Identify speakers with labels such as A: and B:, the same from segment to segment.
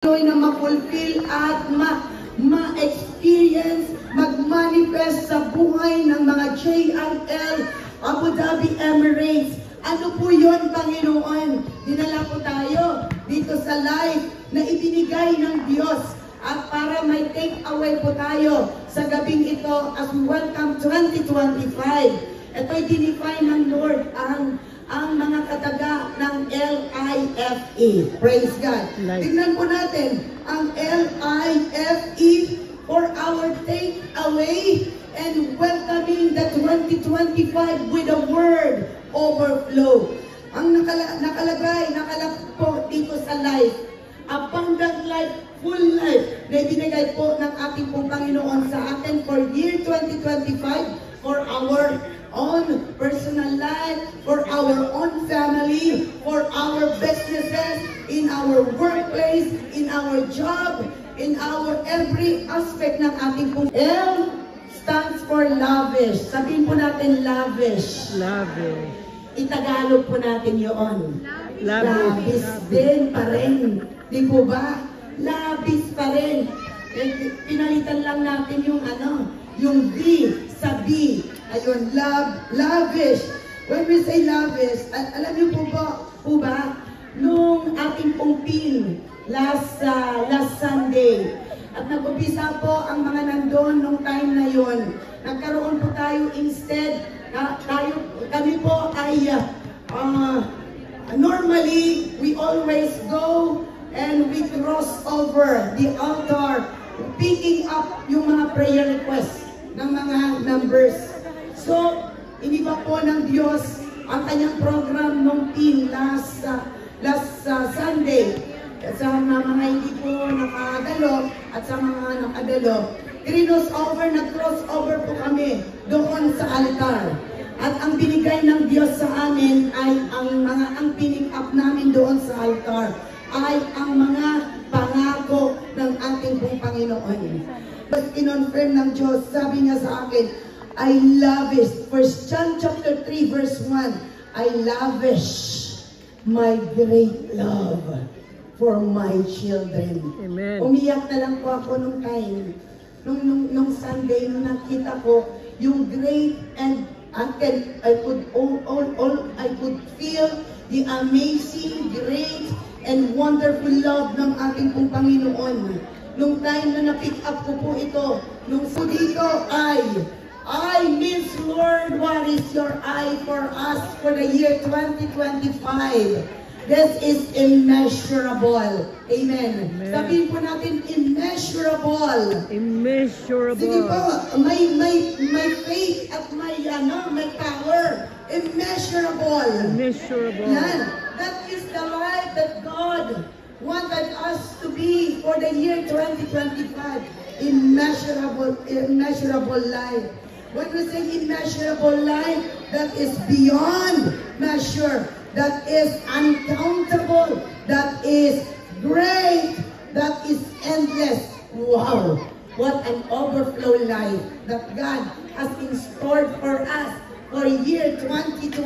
A: na ma-fulfill at ma-experience, mag-manifest sa buhay ng mga JIL Abu Dhabi Emirates. Ano po yun, Panginoon? Dinala po tayo dito sa life na ibinigay ng Diyos at para may take away po tayo sa gabing ito as we welcome 2025. Ito'y dinefine ng Lord ang mga kataga ng LIFE. Praise God. Tingnan po natin ang LIFE for our take away and welcoming the 2025 with a word overflow. Ang nakalagay po dito sa life, abundant life, full life, na ibinigay po ng ating pong Panginoon sa atin for year 2025, for our own personal life, for our own family, for our businesses, in our workplace, in our job, in our every aspect ng ating pong. L stands for lavish. Sabihin po natin lavish.
B: Lavish.
A: Itagalog po natin yun.
B: Lavish.
A: Din pa rin. Di po ba? Lavish pa rin. Pinalitan lang natin yung yung V sa B. Ayun, lavish. When we say lavish, alam niyo po ba, nung ating pong pin last Sunday, at nag-umpisa po ang mga nandun nung time na yon. Nagkaroon po tayo instead, kami po ay, normally, we always go and we cross over the altar, picking up yung mga prayer requests ng mga numbers. So, iniba po ng Diyos ang kanyang program nung pin last Sunday. Sa mga hindi po nakadalo at sa mga nakadalo, nag-cross over po kami doon sa altar. At ang binigay ng Diyos sa amin ay ang pining up namin doon sa altar ay ang mga pangako ng ating pong Panginoon. But kinonfirm ng Diyos, sabi niya sa akin, I lavish, 1 John chapter 3 verse 1, I lavish my great love for my children.
B: Amen.
A: Umiyak na lang po ako nung time, nung Sunday, nung nakita ko yung great and I could feel the amazing, great, and wonderful love ng ating pong Panginoon. Nung time na na-pick up ko po ito, nung po dito I means Lord, what is your eye for us for the year 2025? This is immeasurable. Amen. Sabihin po natin, immeasurable.
B: Immeasurable.
A: Sige po, may faith at may power. Immeasurable.
B: Immeasurable.
A: Yan. That is the life that God wanted us to be for the year 2025. Immeasurable life. When we say immeasurable life, that is beyond measure. That is uncountable, that is great, that is endless. Wow! What an overflow life that God has in store for us for year 2025.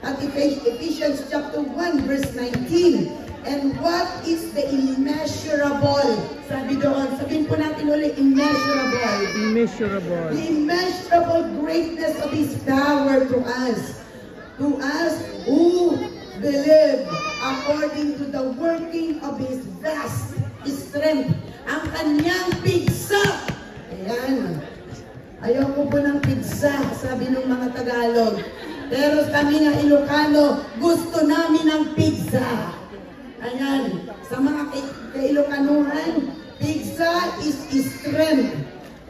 A: At Ephesians chapter 1 verse 19. And what is the immeasurable? Sabi doon, sabihin po natin ulit, immeasurable.
B: Immeasurable.
A: The immeasurable greatness of His power to us. To us who believe according to the working of His vast strength. Ang kanyang pigsa. Ayan. Ayaw ko po ng pigsa, sabi ng mga Tagalog. Pero kami na Ilocano, gusto namin ng pigsa. Ayan. Sa mga Ilocanuhan, pigsa is strength.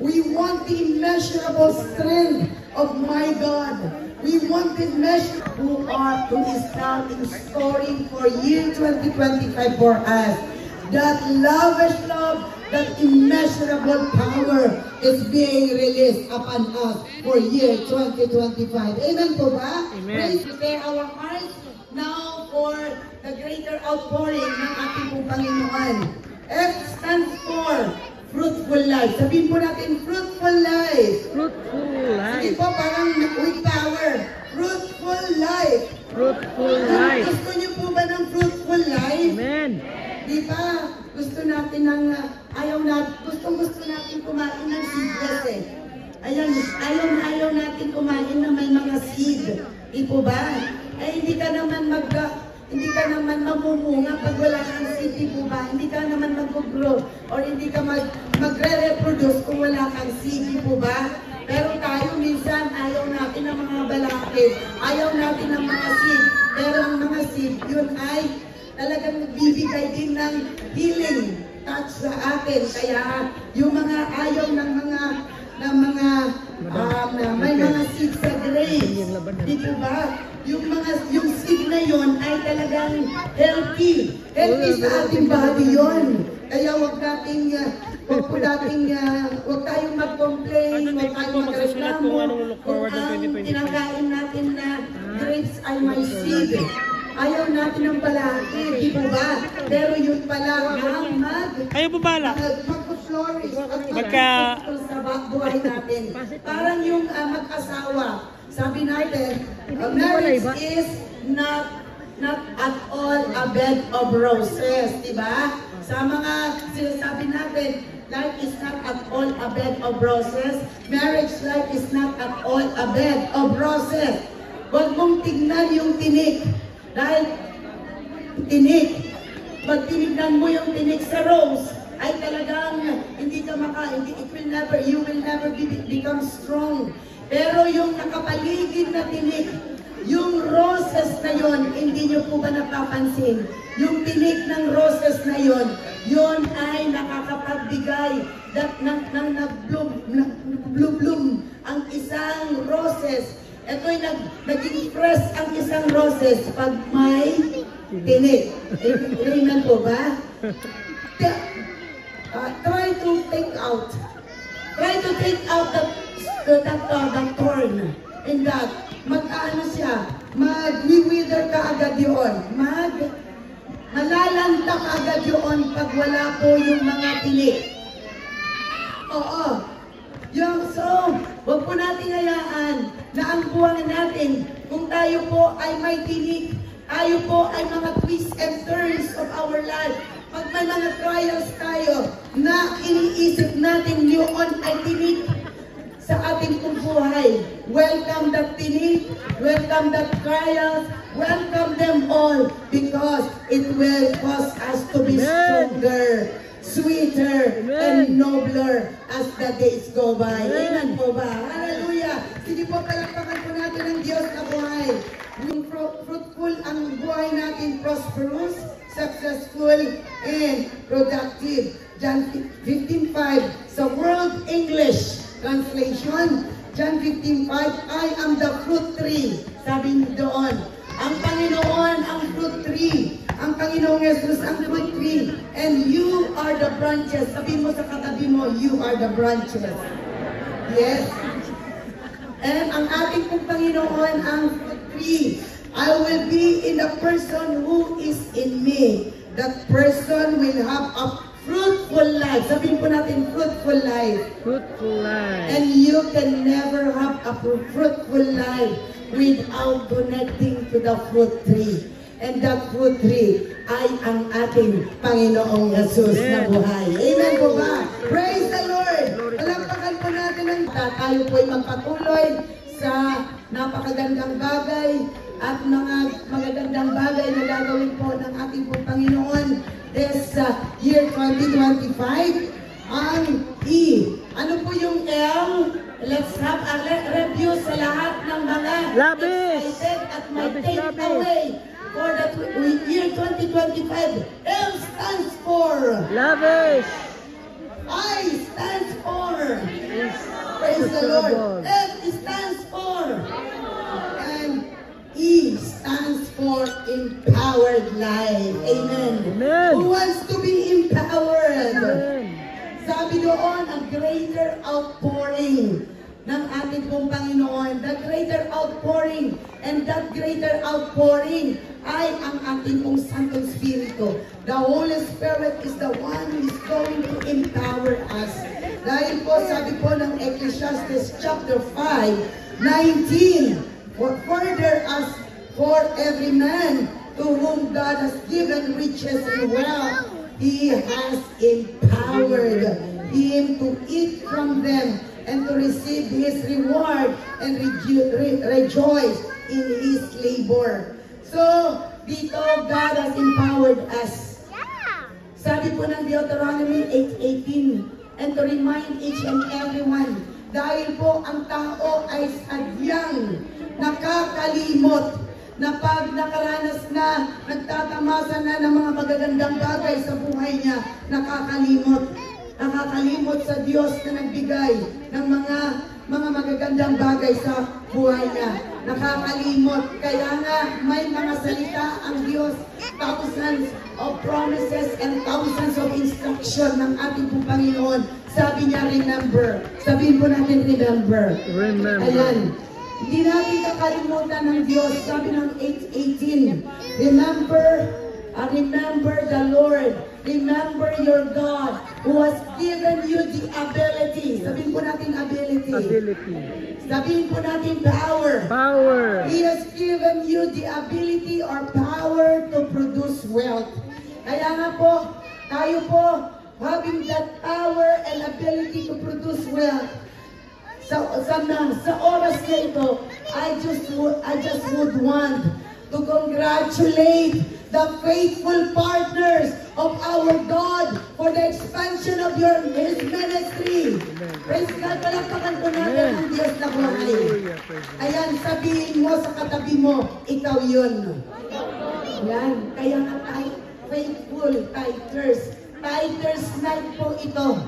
A: We want the immeasurable strength of my God. We want the measure who is now storing for year 2025 for us. That lavish love, that immeasurable power is being released upon us for year 2025. Amen po ba?
B: Amen.
A: Please prepare our hearts now for the greater outpouring ng ating pong Panginoon. F stands for fruitful life. Sabihin po natin, fruitful life.
B: Fruitful life.
A: Sige po, parang with power. Fruitful life.
B: Fruitful life.
A: Gusto niyo po ba ng fruitful life?
B: Amen.
A: Di ba? Gusto natin ng, gusto natin kumain ng seedless eh. Ayan, ayaw natin kumain na may mga seed. Di po ba? Eh, hindi ka naman mamumunga pag wala kang seed, di po ba? Hindi ka naman mag-grow or hindi ka magre-reproduce kung wala kang seed, di po ba? Pero tayo minsan ayaw natin ng mga balakid, ayaw natin ng mga seed. Pero ang mga seed, yun ay talagang nagbibigay din ng healing touch sa atin. Kaya yung mga ayaw ng mga may mga seed sa grapes, di po ba? Yung seed na yon ay talagang healthy sa ating body yon. Kaya wag tayong mag-complain, wag tayong magreklamo kung ang kinakain natin na grapes ay may seed. Ayaw natin ng balakid, di po ba? Pero yun pala ang
C: Ayaw po bala.
A: mag-flourish at sa buhay natin. Parang yung mag-asawa, sabi natin, marriage is not at all a bed of roses, di ba? Sa mga sinasabi natin, life is not at all a bed of roses. Marriage life is not at all a bed of roses. Huwag mong tignan yung tinik. Dahil tinik, pag tinignan mo yung tinik sa rose, ay talagang you will never become strong. Pero yung nakapaligid na tinik, yung roses na yon, hindi nyo po ba napapansin? Yung tinik ng roses na yon, yon ay nakakapagbigay ng nag-bloom ang isang roses. Ito'y naging fresh ang isang roses pag may tinik. Amen po ba? Try to take out the thorn in that. Siya, mag-wither ka agad yun. Malalanta ka agad yun pag wala po yung mga tinik. Oo. So, huwag po natin hayaan na ang buwan natin, kung tayo po ay may tinik, tayo po ay mga twists and turns of our life. Pag may mga trials tayo na iniisip natin yun ay tinik sa ating buhay, welcome that tinik, welcome that trials, welcome them all because it will cause us to be stronger, sweeter, and nobler as the days go by. Amen po ba? Hallelujah! Sige po, palakpakan po natin ang Diyos na buhay. Yung fruitful ang buhay natin, prosperous, successful, and productive. John 15:5 sa World English Translation, John 15:5, I am the fruit tree. Sabi doon, ang Panginoon ang fruit tree. Ang Panginoong Jesus ang fruit tree. And you are the branches. Sabi mo sa katabi mo, you are the branches. Yes. And ang ating pong Panginoon ang fruit tree. I will be in the person who is in me. That person will have a fruitful life. Sabihin po natin, fruitful life.
B: Fruitful life.
A: And you can never have a fruitful life without connecting to the fruit tree. And that fruit tree ay ang ating Panginoong Jesus na buhay. Amen po ba? Praise the Lord! Palampakan po natin ang tayo po ay magpatuloy sa napakagandang bagay at mga magagandang bagay na gagawin po ng ating po Panginoon this year 2025. Ang E. Ano po yung L? Let's have a review sa lahat ng mga excited at may take away for the year 2025. L stands for
B: Lavish.
A: I stands for
B: Yes.
A: praise the Lord. F stands for and E stands for empowered life. Amen.
B: Amen.
A: Who wants to be empowered?
B: Amen.
A: Sabi doon, a greater outpouring ng ating pong Panginoon. The greater outpouring. And that greater outpouring ay ang ating pong Santong Espiritu. The Holy Spirit is the one who is going to empower us. Dahil po, sabi po ng Ecclesiastes chapter 5:19, further as for every man to whom God has given riches and wealth, He has empowered him to eat from them and to receive his reward and rejoice in his labor. So, dito, God has empowered us. Sabi po ng Deuteronomy 8:18, and to remind each and everyone, dahil po ang tao ay sadyang nakakalimot na pag nakaranas na, nagtatamasa na ng mga magagandang bagay sa buhay niya, nakakalimot. Nakakalimot sa Diyos na nagbigay ng mga magagandang bagay sa buhay niya. Nakakalimot. Kaya nga, may mga salita ang Diyos, thousands of promises and thousands of instruction ng ating pong Panginoon. Sabi niya, remember. Sabihin po natin, remember.
B: Remember.
A: Ayan. Hindi natin kakalimutan ng Diyos. Sabi ng 8:18, remember the Lord. Remember your God who has given you the ability. Sabihin po natin ability.
B: Ability.
A: Sabihin po natin power.
B: Power.
A: He has given you the ability or power to produce wealth. Kaya nga po, tayo po, having that power and ability to produce wealth, sa oras na ito, I just would want to congratulate the faithful partners of our God for the expansion of His ministry. Praise God, palakpakan po natin ang Diyos na buhay. Ayan, sabihin mo sa katabi mo, ikaw yun. Ayan, kaya nga tayo, faithful tithers. Tithers night po ito.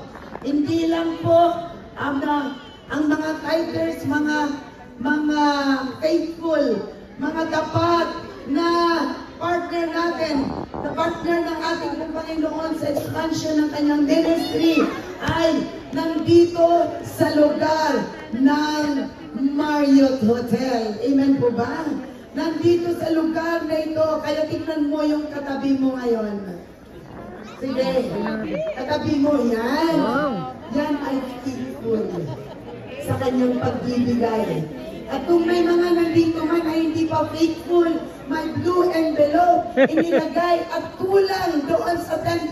A: Hindi lang po ang mga tithers, mga faithful, mga tapat na partner natin, na partner ng ating Panginoon sa expansion ng kanyang ministry ay nandito sa lugar ng Marriott Hotel. Amen po ba? Nandito sa lugar na ito, kaya tignan mo yung katabi mo ngayon. Sige, katabi mo yan. Yan ay faithful sa kanyang pagbibigay. At kung may mga nandito man ay hindi pa faithful, may blue envelope inilagay at kulang doon sa 10%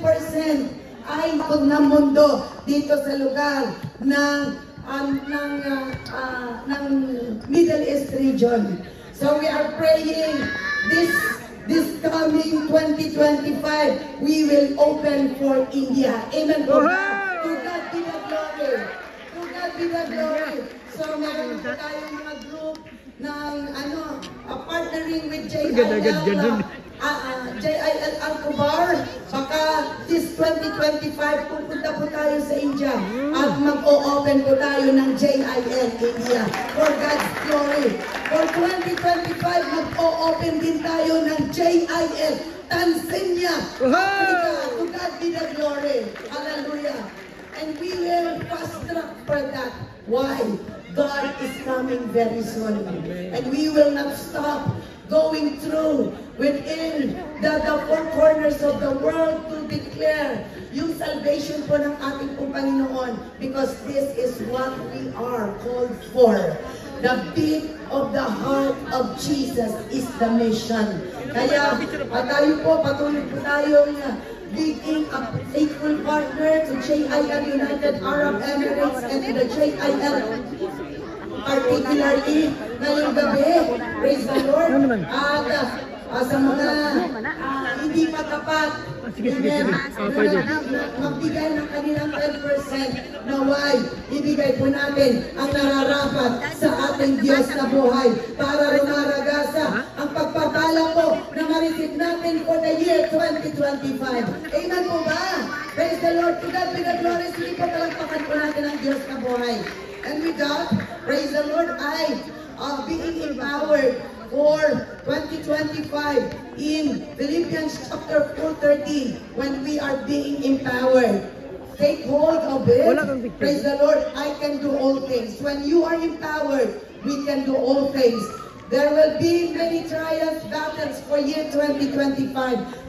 A: ay ng mundo dito sa lugar ng Middle East region. So we are praying this coming 2025, we will open for India. Amen po ba? To God be the glory. To God be the glory. So meron po tayong mga group ng partnering with JIL Al-Kubar. Baka this 2025 pupunta po tayo sa India at mag-o-open po tayo ng JIL India for God's glory. For 2025 mag-o-open din tayo ng JIL Tanzania, Africa. To God be the glory. Hallelujah. And we will fast track for that. Why? God is coming very soon. And we will not stop going through within the four corners of the world to declare yung salvation po ng ating pong Panginoon, because this is what we are called for. The beat of the heart of Jesus is the mission. Kaya tayo po, patuloy po tayong being a faithful partner to JIL United Arab Emirates and to the JIL, particularly ngayong gabi, praise the Lord, at sa mga hindi pa tapat, magbigay ng kanilang 10%, naway, ibigay po natin ang nararapat sa ating Diyos na buhay para rumaragasa ang pagpapala po na ma-receive natin for the year 2025. Amen po ba? Praise the Lord. To God be the glory. Sige po, palagpakan po natin ang Diyos na buhay. And with that, praise the Lord, I being empowered for 2025 in Philippians chapter 4:13, when we are being empowered. Take hold of it. Praise the Lord, I can do all things. When you are empowered, we can do all things. There will be many trials, battles for year 2025,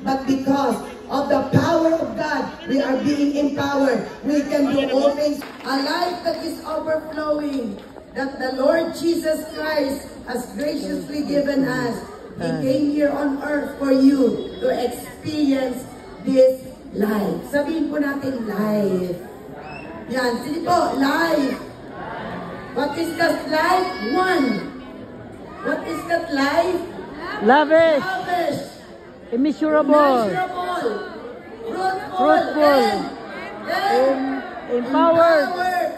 A: but because of the power of God, we are being empowered. We can do all things. A life that is overflowing, that the Lord Jesus Christ has graciously given us. He came here on earth for you to experience this Life. Sabihin po natin, life. Yan, sige po, life. What is that life? One. What is that life?
B: Lavish.
A: Lavish.
B: Immeasurable.
A: Measurable.
B: Fruitful.
A: And
B: Empowered.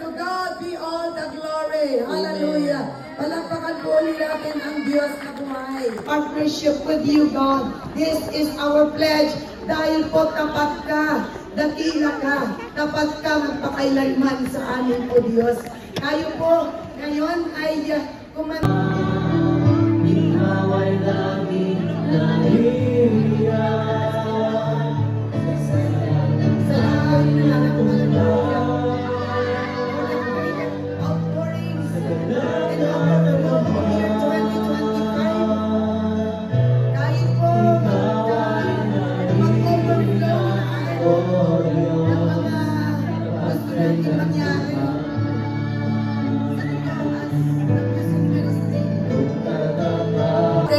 A: To God be all the glory. Hallelujah. Palakpakan po ulit natin ang Diyos na buhay. Partnership with you, God. This is our pledge. Dahil po tapat ka, dakila ka, tapat ka magpakailanman sa amin po, Diyos. Tayo po, ngayon ay
C: Ikaw ay laging naiiyak.
A: Salamat na outpourings and overflow for year 2025. Kahit po mag-overflow ng mga gusto natin mangyari.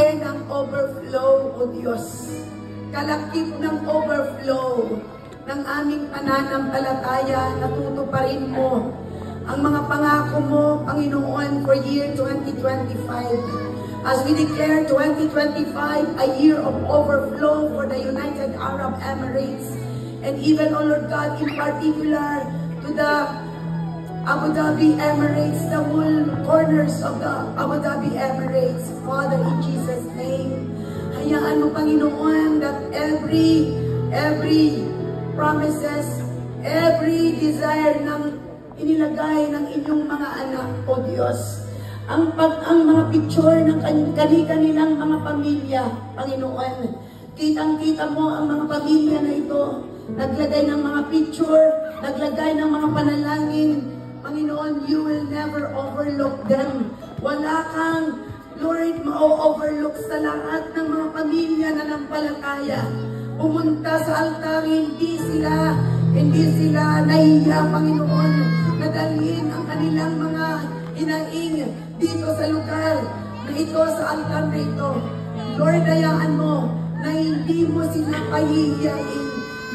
A: Ng overflow, O Diyos. Kalakip ng overflow ng aming pananampalataya, natutuparin mo ang mga pangako mo, Panginoon, for year 2025. As we declare 2025 a year of overflow for the United Arab Emirates, and even, O Lord God, in particular to the Abu Dhabi Emirates, the whole corners of the Abu Dhabi Emirates. Father, in Jesus' name, hayaan mo, Panginoon, that every promises, every desire ng inilagay ng inyong mga anak, O Diyos, ang mga picture ng kanilang mga pamilya, Panginoon, kitang-kita mo ang mga pamilya na ito, naglagay ng mga picture, naglagay ng mga panalangin. Panginoon, you will never overlook them. Wala kang, Lord, ma-overlook sa lahat ng mga pamilya na nampalataya. Pumunta sa altar, hindi sila nahiya, Panginoon, nadalhin ang kanilang mga inaing dito sa lugar na ito, sa altar na ito. Lord, hayaan mo na hindi mo sila pahihiyain.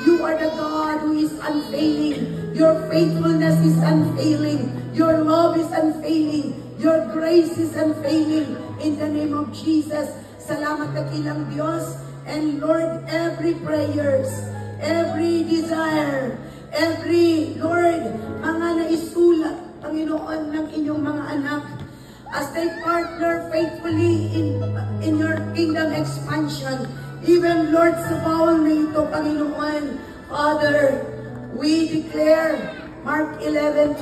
A: You are the God who is unfailing. Your faithfulness is unfailing. Your love is unfailing. Your grace is unfailing. In the name of Jesus, salamat dakilang Diyos. And Lord, every prayers, every desire, every, Lord, mga naisulat, Panginoon, ng inyong mga anak, as they partner faithfully in your kingdom expansion, even, Lord, sa bawal na ito, Panginoon, Father, we declare, Mark 11:24,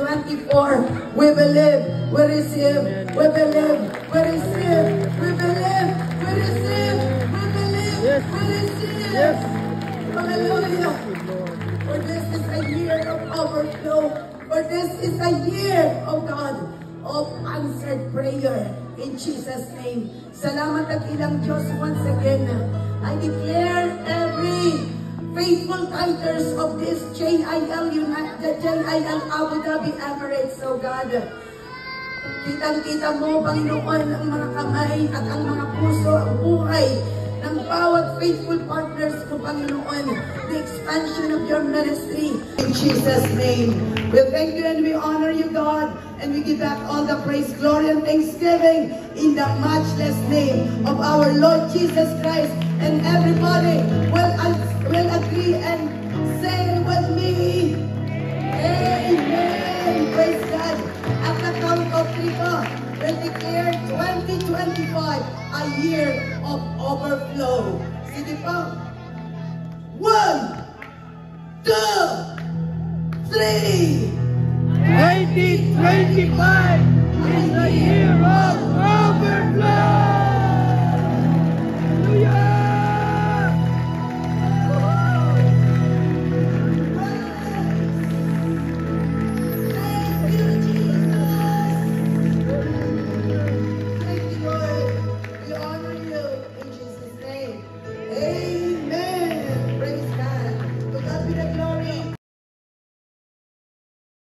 A: we believe, we receive, we believe, we receive, we believe, we receive, we believe,
B: Yes.
A: we receive.
B: Yes.
A: Hallelujah. For this is a year of overflow. For this is a year, of God, of answered prayer. In Jesus' name. Salamat at ilang Diyos once again. I declare every faithful tithers of this JIL Abu Dhabi Emirates, oh God. Kitang-kita mo, Panginoon, ang mga kamay at ang mga puso, ang buhay ng bawat faithful partners ko, Panginoon. The expansion of your ministry. In Jesus' name, we thank you and we honor you, God, and we give back all the praise, glory, and thanksgiving in the matchless name of our Lord Jesus Christ. And everybody will agree and say with me, Amen. Praise God. At the count of 3 po, we'll declare 2025 a year of overflow. Sige po. 1, 2, 3.
B: 2025 is a year of overflow.